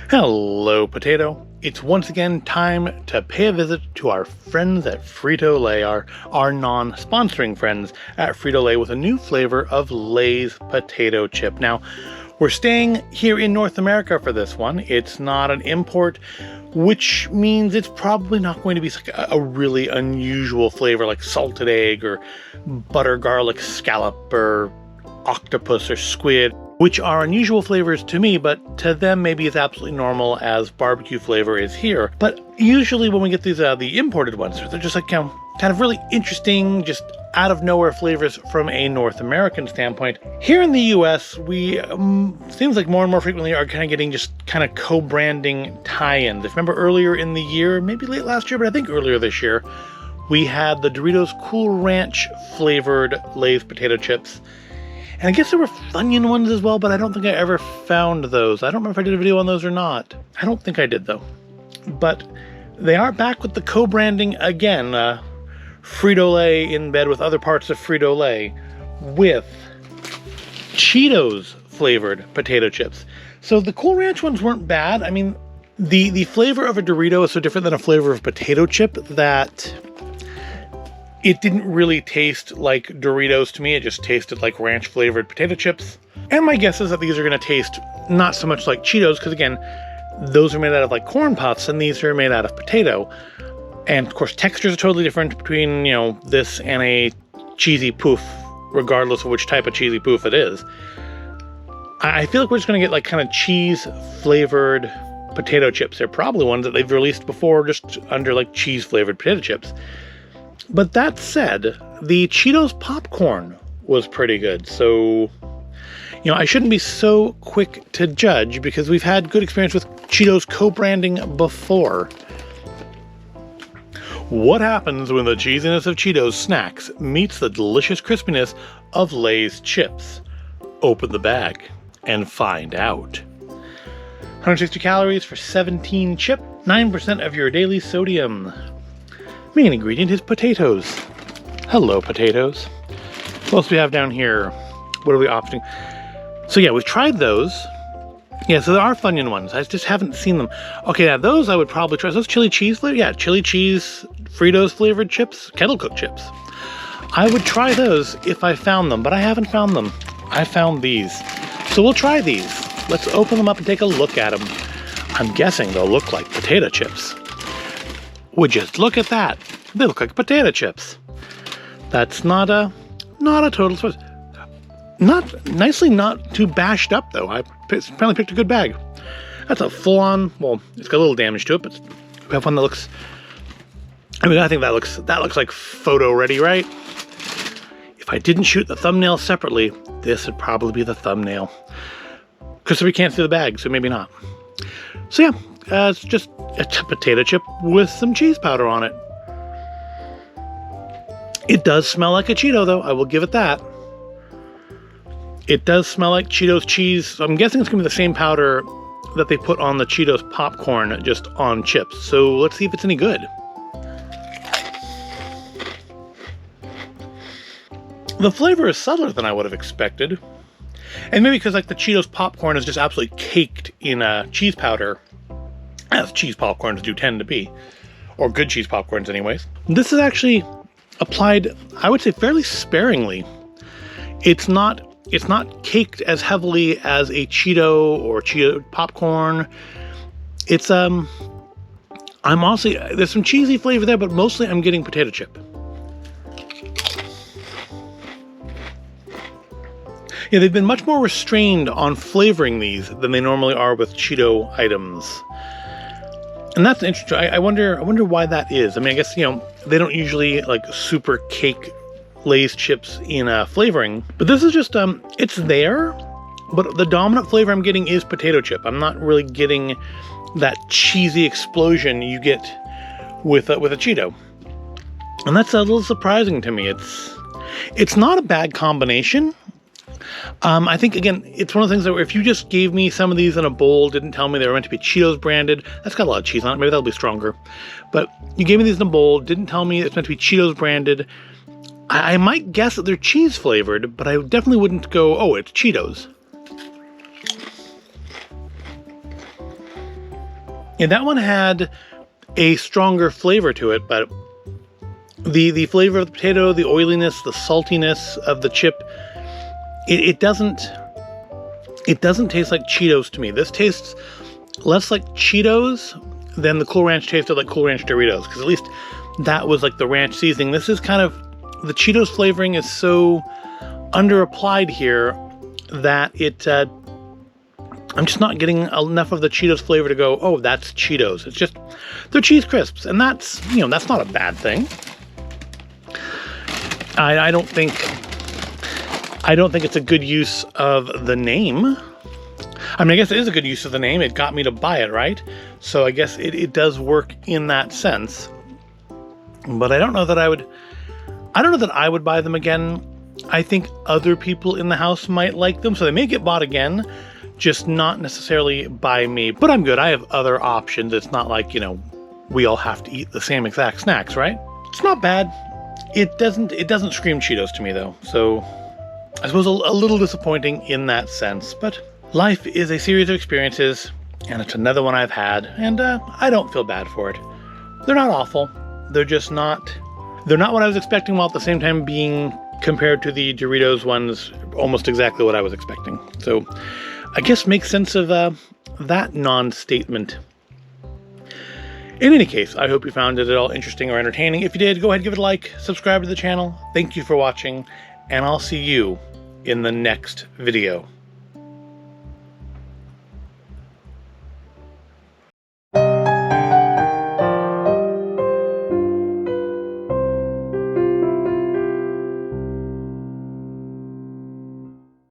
Hello, Potato. It's once again time to pay a visit to our friends at Frito Lay, our non-sponsoring friends at Frito Lay with a new flavor of Lay's potato chip. Now, we're staying here in North America for this one. It's not an import, which means it's probably not going to be like a really unusual flavor like salted egg or butter garlic scallop or octopus or squid, which are unusual flavors to me, but to them maybe it's absolutely normal as barbecue flavor is here. But usually when we get these the imported ones, they're just like kind of really interesting, just out of nowhere flavors from a North American standpoint. Here in the US, we seems like more and more frequently are kind of getting just kind of co-branding tie-ins. If you remember earlier in the year, maybe late last year, but I think earlier this year, we had the Doritos Cool Ranch flavored Lay's potato chips. And I guess there were Funyun ones as well, but I don't think I ever found those. I don't remember if I did a video on those or not. I don't think I did, though. But they are back with the co-branding again. Frito Lay in bed with other parts of Frito Lay with Cheetos flavored potato chips. So the Cool Ranch ones weren't bad. I mean, the flavor of a Dorito is so different than a flavor of potato chip that it didn't really taste like Doritos to me. It just tasted like ranch flavored potato chips. And my guess is that these are going to taste not so much like Cheetos, because again, those are made out of like corn puffs and these are made out of potato. And of course, textures are totally different between, this and a cheesy poof, regardless of which type of cheesy poof it is. I feel like we're just going to get like kind of cheese flavored potato chips. They're probably ones that they've released before just under like cheese flavored potato chips. But that said, the Cheetos popcorn was pretty good. So, I shouldn't be so quick to judge because we've had good experience with Cheetos co-branding before. What happens when the cheesiness of Cheetos snacks meets the delicious crispiness of Lay's chips? Open the bag and find out. 160 calories for 17 chip, 9% of your daily sodium. Main ingredient is potatoes. Hello, potatoes. What else do we have down here? What are we opting? So yeah, we've tried those. Yeah, so there are Funyun ones. I just haven't seen them. Okay, now those I would probably try. Those chili cheese flavor? Yeah, chili cheese Fritos flavored chips, kettle cooked chips. I would try those if I found them, but I haven't found them. I found these. So we'll try these. Let's open them up and take a look at them. I'm guessing they'll look like potato chips. Would just look at that. They look like potato chips. That's not a total surprise. Not too bashed up though. I apparently picked a good bag. That's a full-on. Well, it's got a little damage to it, but we have one that looks. I mean, I think that looks like photo ready, right? If I didn't shoot the thumbnail separately, this would probably be the thumbnail. Because we can't see the bag, so maybe not. So yeah. It's just a potato chip with some cheese powder on it. It does smell like a Cheeto, though. I will give it that. It does smell like Cheetos cheese. So I'm guessing it's going to be the same powder that they put on the Cheetos popcorn, just on chips. So let's see if it's any good. The flavor is subtler than I would have expected. And maybe because like the Cheetos popcorn is just absolutely caked in cheese powder, as cheese popcorns do tend to be, or good cheese popcorns anyways. This is actually applied, I would say, fairly sparingly. It's not caked as heavily as a Cheeto or Cheeto popcorn. It's I'm also, there's some cheesy flavor there, but mostly I'm getting potato chip. Yeah, they've been much more restrained on flavoring these than they normally are with Cheeto items. And that's interesting. I wonder why that is. I mean, I guess, they don't usually like super cake Lay's chips in flavoring, but this is just, it's there, but the dominant flavor I'm getting is potato chip. I'm not really getting that cheesy explosion you get with a Cheeto. And that's a little surprising to me. It's not a bad combination. I think, again, it's one of the things that if you just gave me some of these in a bowl, didn't tell me they were meant to be Cheetos branded, that's got a lot of cheese on it, maybe that'll be stronger. But you gave me these in a bowl, didn't tell me it's meant to be Cheetos branded, I might guess that they're cheese flavored, but I definitely wouldn't go, oh, it's Cheetos. And that one had a stronger flavor to it, but the flavor of the potato, the oiliness, the saltiness of the chip, it doesn't taste like Cheetos to me. This tastes less like Cheetos than the Cool Ranch tasted like Cool Ranch Doritos, because at least that was like the ranch seasoning. This is kind of, the Cheetos flavoring is so underapplied here that I'm just not getting enough of the Cheetos flavor to go, oh, that's Cheetos. It's just, they're cheese crisps, and that's not a bad thing. I don't think it's a good use of the name. I mean, I guess it is a good use of the name. It got me to buy it, right? So I guess it does work in that sense. But I don't know that I would buy them again. I think other people in the house might like them, so they may get bought again, just not necessarily by me. But I'm good. I have other options. It's not like, we all have to eat the same exact snacks, right? It's not bad. It doesn't scream Cheetos to me, though. So I suppose a little disappointing in that sense. But life is a series of experiences, and it's another one I've had, and I don't feel bad for it. They're not awful. They're not what I was expecting, while at the same time being compared to the Doritos ones almost exactly what I was expecting. So I guess makes sense of that non-statement. In any case, I hope you found it at all interesting or entertaining. If you did, go ahead and give it a like, subscribe to the channel. Thank you for watching, and I'll see you in the next video.